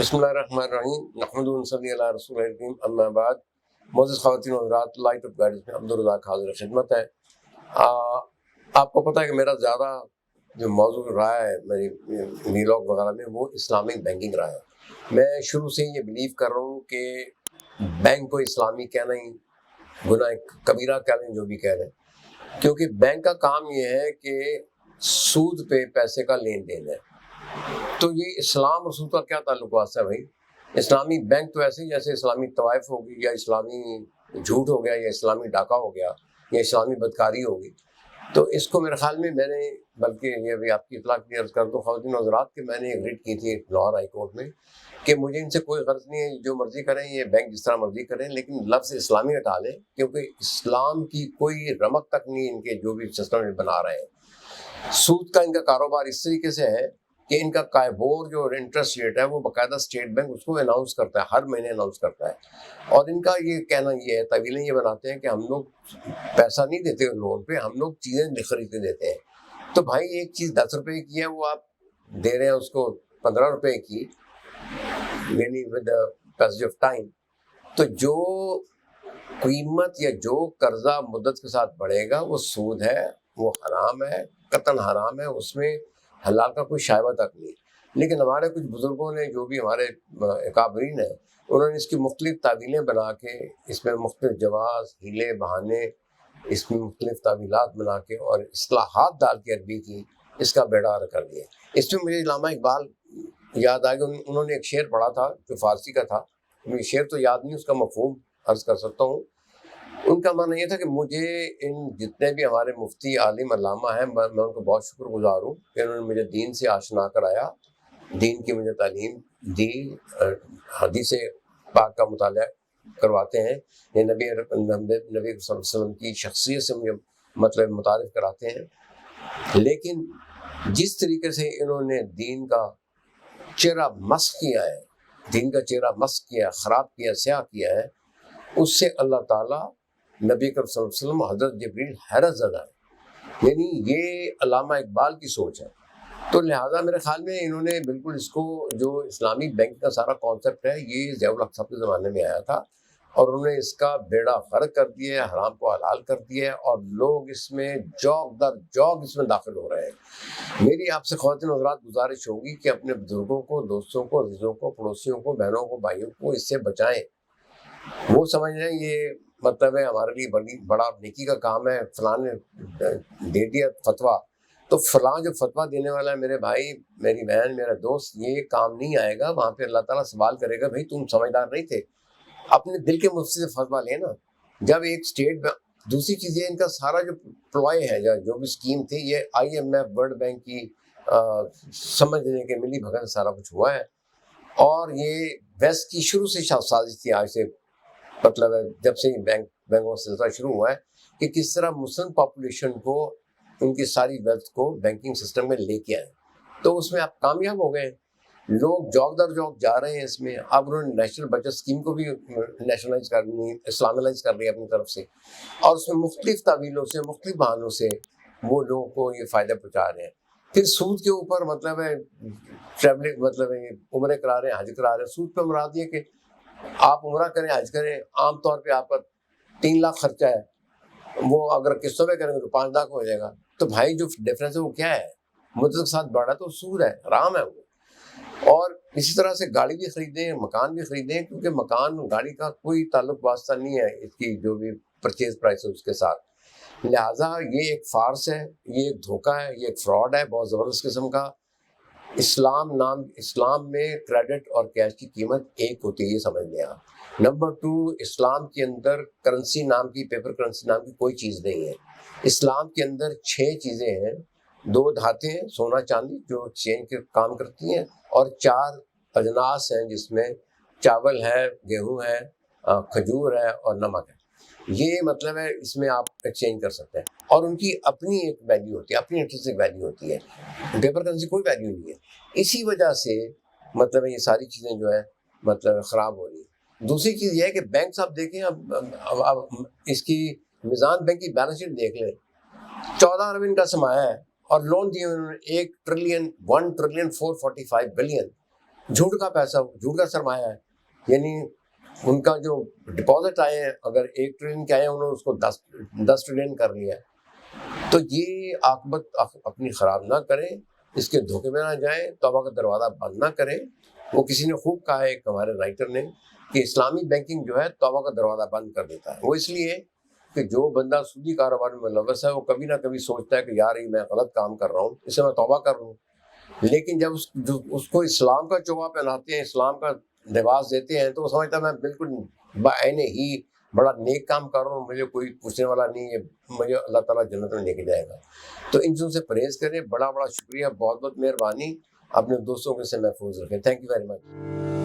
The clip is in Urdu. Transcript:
بسم اللہ الرحمن الرحیم نحمد صلی اللہ رسول الکریم اما بعد. معزز خواتین و حضرات، لائٹ آف گائیڈنس میں عبدالرزاق حاضر خدمت ہے. آپ کو پتہ ہے کہ میرا زیادہ جو موضوع رہا ہے میری ویلاگ وغیرہ میں وہ اسلامک بینکنگ رہا ہے. میں شروع سے یہ بلیو کر رہا ہوں کہ بینک کو اسلامی کہنا ہی گناہ کبیرہ کہہ لیں، جو بھی کہہ لیں، کیونکہ بینک کا کام یہ ہے کہ سود پہ پیسے کا لین دین ہے. تو یہ اسلام رسول کا کیا تعلق واسطہ ہے بھائی؟ اسلامی بینک تو ایسے ہی جیسے اسلامی طوائف ہوگی یا اسلامی جھوٹ ہو گیا یا اسلامی ڈاکہ ہو گیا یا اسلامی بدکاری ہوگی. تو اس کو میرے خیال میں نے بلکہ یہ بھی آپ کی اطلاع کی عرض کر دوں خواتین و حضرات کہ میں نے ایک ریٹ کی تھی لاہور ہائی کورٹ میں کہ مجھے ان سے کوئی غرض نہیں ہے، جو مرضی کریں یہ بینک جس طرح مرضی کریں، لیکن لفظ اسلامی ہٹا لیں، کیونکہ اسلام کی کوئی رمق تک نہیں ان کے جو بھی سسٹم بنا رہے ہیں. سود کا ان کا کاروبار اس طریقے سے ہے کہ ان کا قائبور جو انٹرسٹ ریٹ ہے وہ باقاعدہ اسٹیٹ بینک اس کو اناؤنس کرتا ہے، ہر مہینے اناؤنس کرتا ہے. اور ان کا یہ کہنا یہ ہے، طویلیں یہ بناتے ہیں کہ ہم لوگ پیسہ نہیں دیتے لون پہ، ہم لوگ چیزیں خرید کے دیتے ہیں. تو بھائی ایک چیز 10 روپے کی ہے، وہ آپ دے رہے ہیں اس کو 15 روپے کی، یعنی ود پیسج آف ٹائم. تو جو قیمت یا جو قرضہ مدت کے ساتھ بڑھے گا وہ سود ہے، وہ حرام ہے، قطعاً حرام ہے، اس میں حلال کا کوئی شائبہ تک نہیں. لیکن ہمارے کچھ بزرگوں نے، جو بھی ہمارے اکابرین ہیں، انہوں نے اس کی مختلف تعویلیں بنا کے، اس میں مختلف جواز، ہیلے بہانے، اس میں مختلف تعویلات بنا کے اور اصلاحات ڈال کے عربی کی اس کا بیڑا کر دیا. اس میں مجھے علامہ اقبال یاد آ گیا. انہوں نے ایک شعر پڑھا تھا جو فارسی کا تھا، مجھے شعر تو یاد نہیں، اس کا مفہوم عرض کر سکتا ہوں. ان کا معنی یہ تھا کہ مجھے ان جتنے بھی ہمارے مفتی عالم علامہ ہیں، میں ان کو بہت شکر گزار ہوں کہ انہوں نے مجھے دین سے آشنا کرایا، دین کی مجھے تعلیم دی، حدیث پاک کا مطالعہ کرواتے ہیں، یہ نبی صلی اللہ علیہ وسلم کی شخصیت سے مجھے مطلب متعارف کراتے ہیں. لیکن جس طریقے سے انہوں نے دین کا چہرہ مسخ کیا ہے، دین کا چہرہ مسخ کیا، خراب کیا، سیاہ کیا ہے، اس سے اللہ تعالیٰ، نبی کریم صلی اللہ علیہ وسلم، حضرت جبریل حیرت زدہ ہے. یعنی یہ علامہ اقبال کی سوچ ہے. تو لہٰذا میرے خیال میں انہوں نے بالکل اس کو، جو اسلامی بینک کا سارا کانسیپٹ ہے، یہ ضیاء الحق صاحب کے زمانے میں آیا تھا اور انہوں نے اس کا بیڑا غرق کر دیا ہے، حرام کو حلال کر دیا ہے، اور لوگ اس میں جوک در جوک اس میں داخل ہو رہے ہیں. میری آپ سے خواتین و حضرات گزارش ہوگی کہ اپنے بزرگوں کو، دوستوں کو، عزیزوں کو، پڑوسیوں کو، بہنوں کو، بھائیوں کو اس سے بچائیں. وہ سمجھ رہے ہیں یہ مطلب ہے ہمارے لیے بڑا نیکی کا کام ہے، فلاں نے دے دیا فتویٰ، تو فلاں جو فتویٰ دینے والا ہے میرے بھائی، میری بہن، میرا دوست، یہ کام نہیں آئے گا. وہاں پہ اللہ تعالیٰ سوال کرے گا، بھائی تم سمجھدار نہیں تھے، اپنے دل کے مفتی سے فتویٰ لینا. جب ایک اسٹیٹ، دوسری چیز یہ ان کا سارا جو پلوائے ہے، جو بھی اسکیم تھی، یہ IMF، ورلڈ بینک کی سمجھنے کے ملی بھگت سارا کچھ ہوا ہے. اور یہ ویسٹ کی شروع سے سازش تھی، آج سے مطلب ہے جب سے بینکوں کا سلسلہ شروع ہوا ہے، کہ کس طرح مسلم پاپولیشن کو، ان کی ساری ویلتھ کو بینکنگ سسٹم میں لے کے آئے. تو اس میں آپ کامیاب ہو گئے، لوگ جوک در جوک جا رہے ہیں اس میں. اب انہوں نے نیشنل بچت اسکیم کو بھی نیشنلائز کرنی، اسلامائز کر رہی ہے اپنی طرف سے، اور اس میں مختلف تعویلوں سے، مختلف بہانوں سے وہ لوگوں کو یہ فائدہ پہنچا رہے ہیں. پھر سود کے اوپر مطلب ہے ٹریولنگ، مطلب ہے عمرے کرا رہے ہیں، حج کرا رہے ہیں. سود پہ مراد یہ کہ آپ عمرہ کریں، حج کریں، عام طور پہ آپ کا 3 لاکھ خرچہ ہے، وہ اگر قسطوں میں کریں گے تو 5 لاکھ ہو جائے گا. تو بھائی جو ڈفرینس ہے وہ کیا ہے؟ مدت کے ساتھ بڑھا تو سود ہے، حرام ہے وہ. اور اسی طرح سے گاڑی بھی خریدیں، مکان بھی خریدیں، کیونکہ مکان گاڑی کا کوئی تعلق واسطہ نہیں ہے اس کی جو بھی پرچیز پرائس ہے اس کے ساتھ. لہٰذا یہ ایک فارس ہے، یہ ایک دھوکہ ہے، یہ ایک فراڈ ہے بہت زبردست قسم کا. اسلام میں کریڈٹ اور کیش کی قیمت ایک ہوتی ہے، یہ سمجھ لیں آپ. نمبر 2، اسلام کے اندر کرنسی نام کی، پیپر کرنسی نام کی کوئی چیز نہیں ہے. اسلام کے اندر 6 چیزیں ہیں، 2 دھاتیں ہیں، سونا چاندی، جو چین کے کام کرتی ہیں، اور 4 اجناس ہیں جس میں چاول ہے، گیہوں ہے، کھجور ہے اور نمک ہے. یہ مطلب ہے اس میں آپ ایکسچینج کر سکتے ہیں، اور ان کی اپنی ایک ویلیو ہوتی ہے، اپنی انٹرسٹک ویلیو ہوتی ہے. پیپر کرنسی کوئی ویلیو نہیں ہے. اسی وجہ سے مطلب یہ ساری چیزیں جو ہے مطلب خراب ہو رہی ہیں. دوسری چیز یہ ہے کہ بینک صاحب دیکھیں، اب اس کی میزان بینک کی بیلنس شیٹ دیکھ لیں، 14 ارب ان کا سرمایہ ہے، اور لون دیے انہوں نے 1 ٹریلین 445 بلین. جھوٹ کا پیسہ، جھوٹ کا سرمایہ ہے. یعنی ان کا جو ڈپازٹ آئے ہیں اگر 1 ٹریلین کے آئے ہیں انہوں نے اس کو 10 ٹریلین کر لیا ہے. تو یہ عاقبت اپنی خراب نہ کریں، اس کے دھوکے میں نہ جائیں، توبہ کا دروازہ بند نہ کریں. وہ کسی نے خوب کہا ہے ایک ہمارے رائٹر نے کہ اسلامی بینکنگ جو ہے توبہ کا دروازہ بند کر دیتا ہے. وہ اس لیے کہ جو بندہ سودی کاروبار میں ملوث ہے وہ کبھی نہ کبھی سوچتا ہے کہ یار یہ میں غلط کام کر رہا ہوں، اس سے میں توبہ کر لوں. لیکن جب اس کو اسلام کا چوبہ پہناتے ہیں، اسلام کا لباس دیتے ہیں، تو وہ سمجھتا ہے میں بالکل بعین ہی بڑا نیک کام کر رہا ہوں، مجھے کوئی پوچھنے والا نہیں ہے، مجھے اللہ تعالیٰ جنت میں لے کے جائے گا. تو ان چیزوں سے پرہیز کریں. بڑا شکریہ، بہت بہت مہربانی. اپنے دوستوں کو اس سے محفوظ رکھیں. Thank you very much.